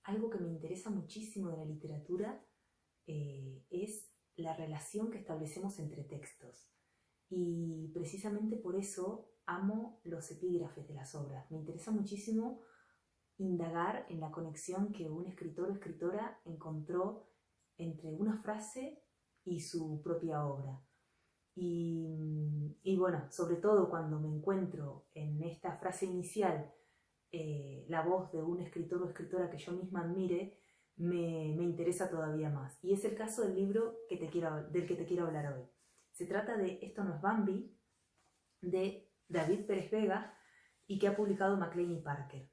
algo que me interesa muchísimo de la literatura es la relación que establecemos entre textos. Y precisamente por eso amo los epígrafes de las obras. Me interesa muchísimo indagar en la conexión que un escritor o escritora encontró entre una frase y su propia obra. Y bueno, sobre todo cuando me encuentro en esta frase inicial la voz de un escritor o escritora que yo misma admire, me interesa todavía más. Y es el caso del libro del que te quiero hablar hoy. Se trata de Esto no es Bambi, de David Pérez Vega, y que ha publicado Maclean y Parker.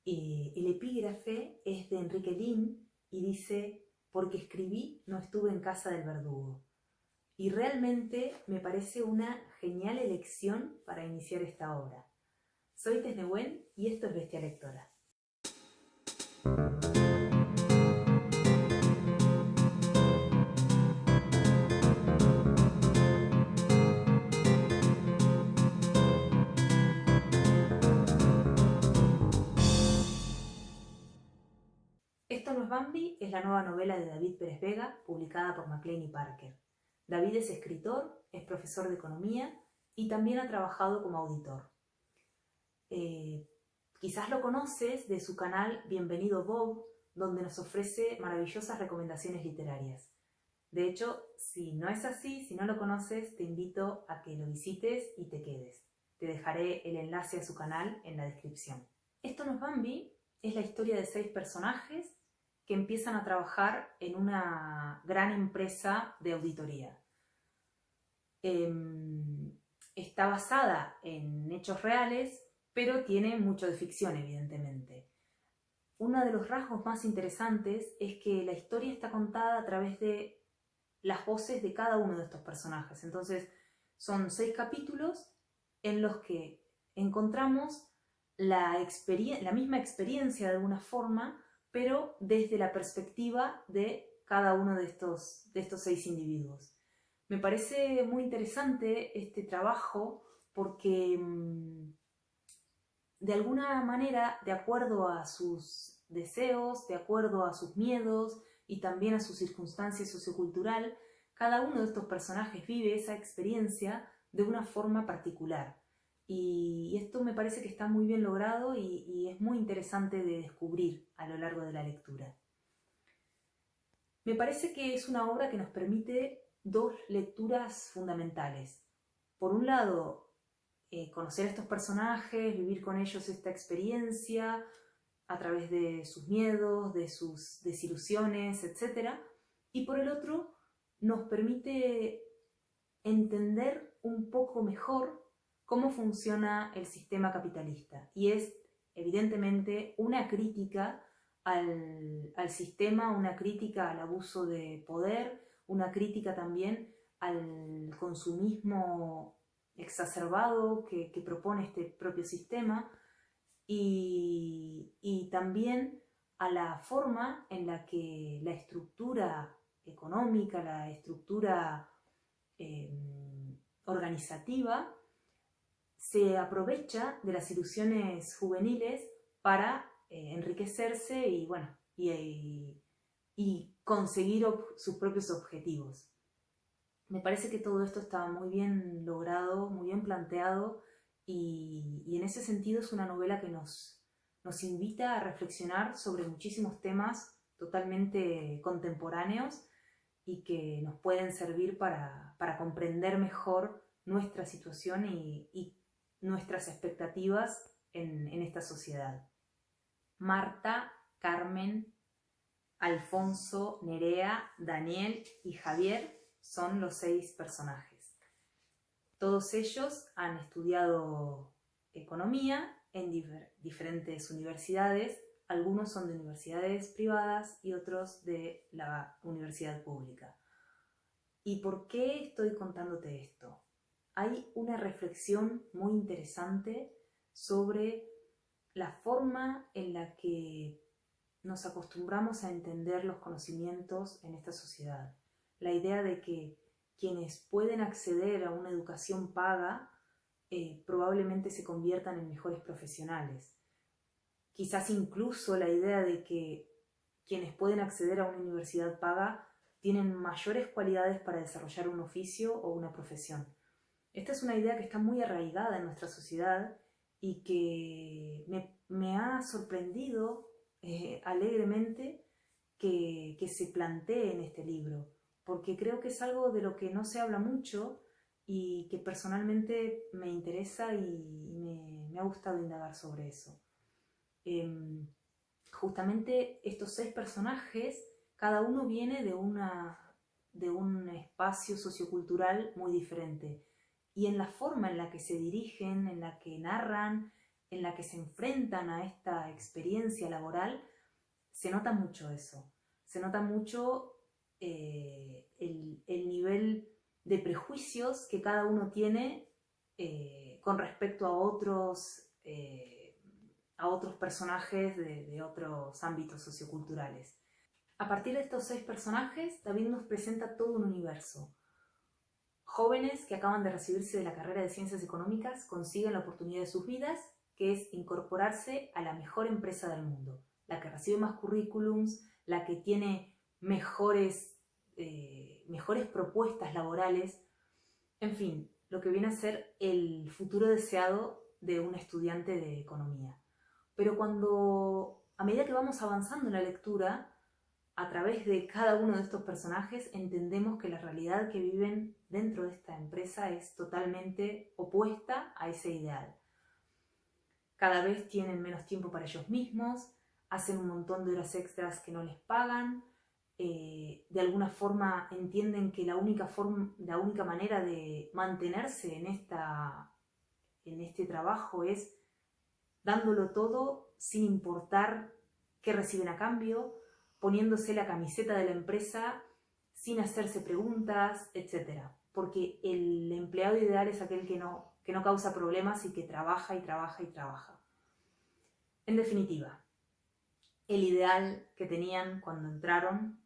El epígrafe es de Enrique Lin y dice: porque escribí, no estuve en casa del verdugo. Y realmente me parece una genial elección para iniciar esta obra. Soy Tess Nehuen y esto es Bestia Lectora. Esto no es Bambi es la nueva novela de David Pérez Vega, publicada por Maclean y Parker. David es escritor, es profesor de economía y también ha trabajado como auditor. Quizás lo conoces de su canal Bienvenido Bob, donde nos ofrece maravillosas recomendaciones literarias. De hecho, si no es así, si no lo conoces, te invito a que lo visites y te quedes. Te dejaré el enlace a su canal en la descripción. Esto no es Bambi es la historia de 6 personajes que empiezan a trabajar en una gran empresa de auditoría. Está basada en hechos reales, pero tiene mucho de ficción, evidentemente. Uno de los rasgos más interesantes es que la historia está contada a través de las voces de cada uno de estos personajes. Entonces, son 6 capítulos en los que encontramos la misma experiencia de alguna forma, pero desde la perspectiva de cada uno de estos 6 individuos. Me parece muy interesante este trabajo porque de alguna manera, de acuerdo a sus deseos, de acuerdo a sus miedos y también a su circunstancia sociocultural, cada uno de estos personajes vive esa experiencia de una forma particular. Y esto me parece que está muy bien logrado y es muy interesante de descubrir a lo largo de la lectura. Me parece que es una obra que nos permite 2 lecturas fundamentales. Por un lado, conocer a estos personajes, vivir con ellos esta experiencia a través de sus miedos, de sus desilusiones, etc. Y por el otro, nos permite entender un poco mejor cómo funciona el sistema capitalista. Y es evidentemente una crítica al sistema, una crítica al abuso de poder, una crítica también al consumismo exacerbado que propone este propio sistema y también a la forma en la que la estructura económica, la estructura organizativa se aprovecha de las ilusiones juveniles para enriquecerse y, bueno, y conseguir sus propios objetivos. Me parece que todo esto está muy bien logrado, muy bien planteado y en ese sentido es una novela que nos invita a reflexionar sobre muchísimos temas totalmente contemporáneos y que nos pueden servir para comprender mejor nuestra situación y nuestras expectativas en esta sociedad. Marta, Carmen, Alfonso, Nerea, Daniel y Javier son los 6 personajes. Todos ellos han estudiado economía en diferentes universidades. Algunos son de universidades privadas y otros de la universidad pública. ¿Y por qué estoy contándote esto? Hay una reflexión muy interesante sobre la forma en la que nos acostumbramos a entender los conocimientos en esta sociedad. La idea de que quienes pueden acceder a una educación paga probablemente se conviertan en mejores profesionales. Quizás incluso la idea de que quienes pueden acceder a una universidad paga tienen mayores cualidades para desarrollar un oficio o una profesión. Esta es una idea que está muy arraigada en nuestra sociedad y que me ha sorprendido alegremente que se plantee en este libro, porque creo que es algo de lo que no se habla mucho y que personalmente me interesa y me ha gustado indagar sobre eso. Justamente estos 6 personajes, cada uno viene de un espacio sociocultural muy diferente. Y en la forma en la que se dirigen, en la que narran, en la que se enfrentan a esta experiencia laboral, se nota mucho eso. Se nota mucho el nivel de prejuicios que cada uno tiene con respecto a otros personajes de otros ámbitos socioculturales. A partir de estos 6 personajes, David nos presenta todo un universo. Jóvenes que acaban de recibirse de la carrera de Ciencias Económicas consiguen la oportunidad de sus vidas, que es incorporarse a la mejor empresa del mundo, la que recibe más currículums, la que tiene mejores propuestas laborales, en fin, lo que viene a ser el futuro deseado de un estudiante de economía. Pero a medida que vamos avanzando en la lectura, a través de cada uno de estos personajes entendemos que la realidad que viven dentro de esta empresa es totalmente opuesta a ese ideal. Cada vez tienen menos tiempo para ellos mismos, hacen un montón de horas extras que no les pagan, de alguna forma entienden que la única manera de mantenerse en este trabajo es dándolo todo sin importar qué reciben a cambio, poniéndose la camiseta de la empresa sin hacerse preguntas, etc. Porque el empleado ideal es aquel que no causa problemas y que trabaja y trabaja y trabaja. En definitiva, el ideal que tenían cuando entraron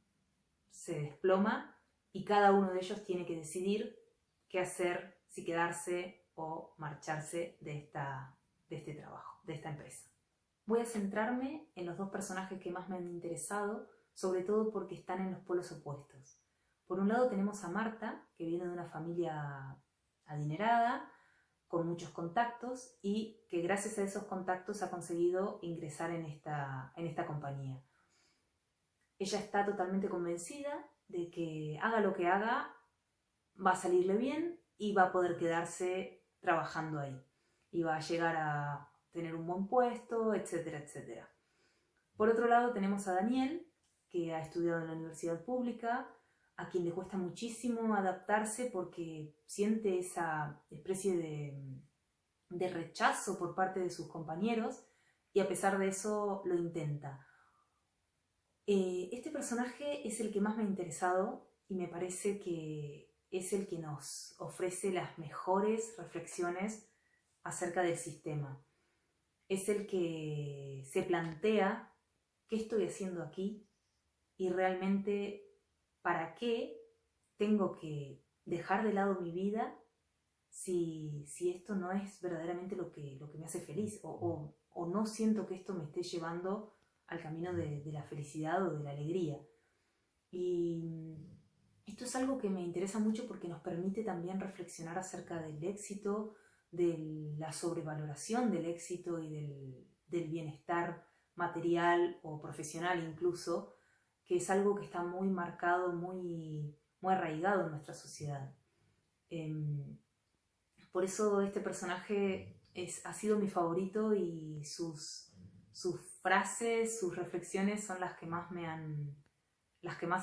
se desploma y cada uno de ellos tiene que decidir qué hacer, si quedarse o marcharse de este trabajo, de esta empresa. Voy a centrarme en los 2 personajes que más me han interesado, sobre todo porque están en los polos opuestos. Por un lado tenemos a Marta, que viene de una familia adinerada, con muchos contactos y que gracias a esos contactos ha conseguido ingresar en esta compañía. Ella está totalmente convencida de que haga lo que haga, va a salirle bien y va a poder quedarse trabajando ahí. Y va a llegar a tener un buen puesto, etcétera, etcétera. Por otro lado tenemos a Daniel, que ha estudiado en la universidad pública, a quien le cuesta muchísimo adaptarse porque siente esa especie de rechazo por parte de sus compañeros y a pesar de eso lo intenta. Este personaje es el que más me ha interesado y me parece que es el que nos ofrece las mejores reflexiones acerca del sistema. Es el que se plantea qué estoy haciendo aquí y realmente para qué tengo que dejar de lado mi vida si esto no es verdaderamente lo que me hace feliz o no siento que esto me esté llevando al camino de la felicidad o de la alegría. Y esto es algo que me interesa mucho porque nos permite también reflexionar acerca del éxito, de la sobrevaloración del éxito y del bienestar material o profesional incluso, que es algo que está muy marcado, muy, muy arraigado en nuestra sociedad. Por eso este personaje ha sido mi favorito y sus frases, sus reflexiones son las que más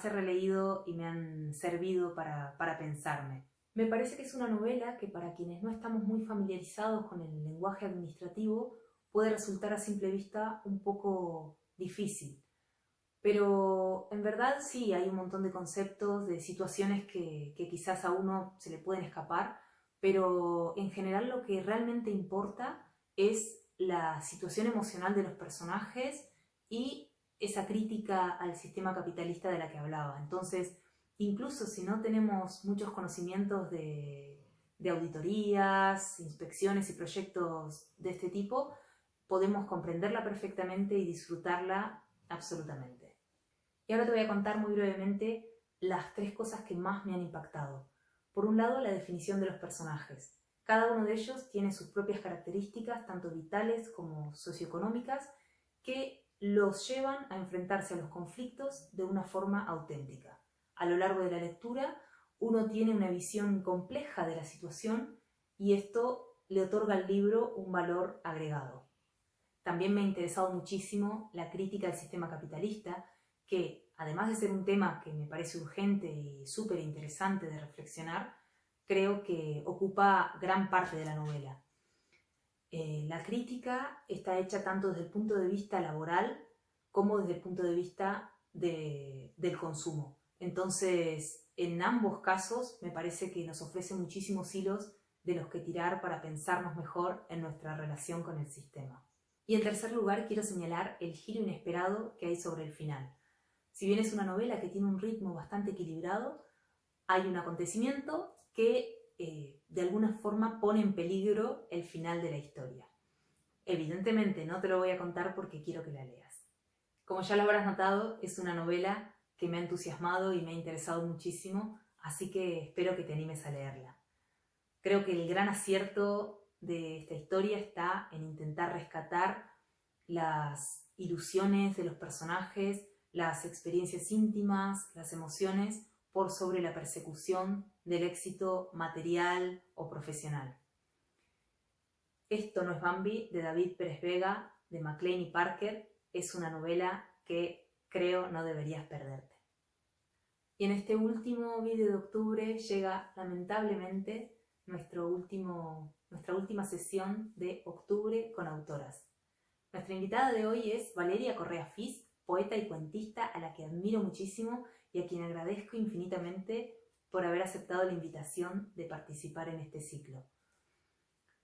he releído y me han servido para pensarme. Me parece que es una novela que para quienes no estamos muy familiarizados con el lenguaje administrativo puede resultar a simple vista un poco difícil. Pero en verdad sí hay un montón de conceptos, de situaciones que quizás a uno se le pueden escapar, pero en general lo que realmente importa es la situación emocional de los personajes y esa crítica al sistema capitalista de la que hablaba. Entonces, incluso si no tenemos muchos conocimientos de auditorías, inspecciones y proyectos de este tipo, podemos comprenderla perfectamente y disfrutarla absolutamente. Y ahora te voy a contar muy brevemente las 3 cosas que más me han impactado. Por un lado, la definición de los personajes. Cada uno de ellos tiene sus propias características, tanto vitales como socioeconómicas, que los llevan a enfrentarse a los conflictos de una forma auténtica. A lo largo de la lectura, uno tiene una visión compleja de la situación y esto le otorga al libro un valor agregado. También me ha interesado muchísimo la crítica del sistema capitalista, que además de ser un tema que me parece urgente y súper interesante de reflexionar, creo que ocupa gran parte de la novela. La crítica está hecha tanto desde el punto de vista laboral como desde el punto de vista del consumo. Entonces, en ambos casos me parece que nos ofrece muchísimos hilos de los que tirar para pensarnos mejor en nuestra relación con el sistema. Y en tercer lugar, quiero señalar el giro inesperado que hay sobre el final. Si bien es una novela que tiene un ritmo bastante equilibrado, hay un acontecimiento que de alguna forma pone en peligro el final de la historia. Evidentemente no te lo voy a contar porque quiero que la leas. Como ya lo habrás notado, es una novela que me ha entusiasmado y me ha interesado muchísimo, así que espero que te animes a leerla. Creo que el gran acierto de esta historia está en intentar rescatar las ilusiones de los personajes, las experiencias íntimas, las emociones, por sobre la persecución del éxito material o profesional. Esto no es Bambi, de David Pérez Vega, de MacLean y Parker, es una novela que creo no deberías perderte. Y en este último vídeo de octubre llega lamentablemente nuestra última sesión de octubre con autoras. Nuestra invitada de hoy es Valeria Correa Fis, poeta y cuentista a la que admiro muchísimo y a quien agradezco infinitamente por haber aceptado la invitación de participar en este ciclo.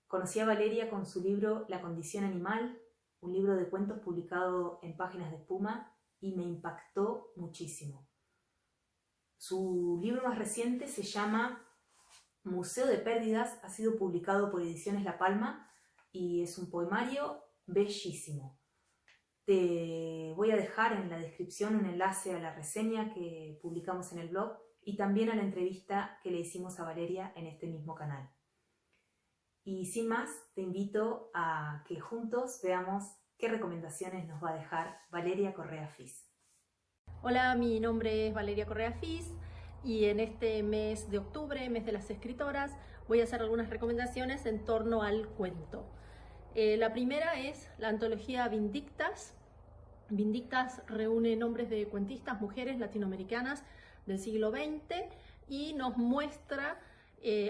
Conocí a Valeria con su libro La condición animal, un libro de cuentos publicado en Páginas de Espuma, y me impactó muchísimo. Su libro más reciente se llama Museo de Pérdidas, ha sido publicado por Ediciones La Palma y es un poemario bellísimo. Te voy a dejar en la descripción un enlace a la reseña que publicamos en el blog y también a la entrevista que le hicimos a Valeria en este mismo canal. Y sin más, te invito a que juntos veamos qué recomendaciones nos va a dejar Valeria Correa Fis. Hola, mi nombre es Valeria Correa Fis y en este mes de octubre, mes de las escritoras, voy a hacer algunas recomendaciones en torno al cuento. La primera es la antología Vindictas. Vindictas reúne nombres de cuentistas, mujeres latinoamericanas del siglo XX y nos muestra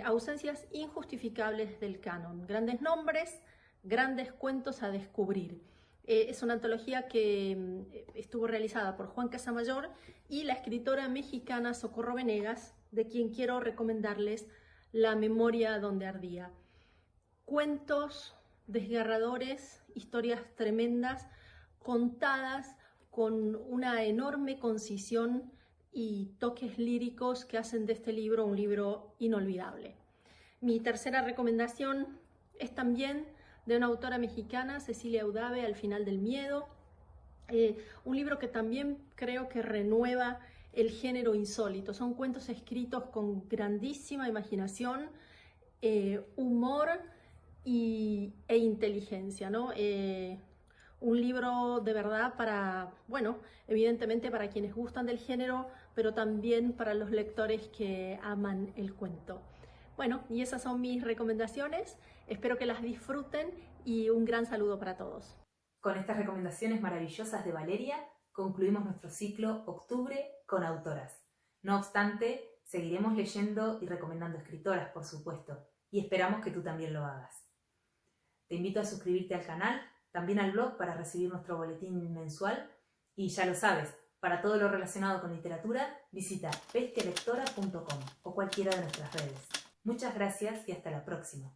ausencias injustificables del canon. Grandes nombres, grandes cuentos a descubrir. Es una antología que estuvo realizada por Juan Casamayor y la escritora mexicana Socorro Venegas, de quien quiero recomendarles La memoria donde ardía. Cuentos desgarradores, historias tremendas, contadas con una enorme concisión y toques líricos que hacen de este libro un libro inolvidable. Mi tercera recomendación es también de una autora mexicana, Cecilia Udave, Al final del miedo, un libro que también creo que renueva el género insólito. Son cuentos escritos con grandísima imaginación, humor e inteligencia, ¿no? Un libro de verdad para, bueno, evidentemente para quienes gustan del género, pero también para los lectores que aman el cuento. Bueno, y esas son mis recomendaciones. Espero que las disfruten y un gran saludo para todos. Con estas recomendaciones maravillosas de Valeria, concluimos nuestro ciclo Octubre con autoras. No obstante, seguiremos leyendo y recomendando escritoras, por supuesto, y esperamos que tú también lo hagas. Te invito a suscribirte al canal, también al blog para recibir nuestro boletín mensual, y ya lo sabes, para todo lo relacionado con literatura, visita bestialectora.com o cualquiera de nuestras redes. Muchas gracias y hasta la próxima.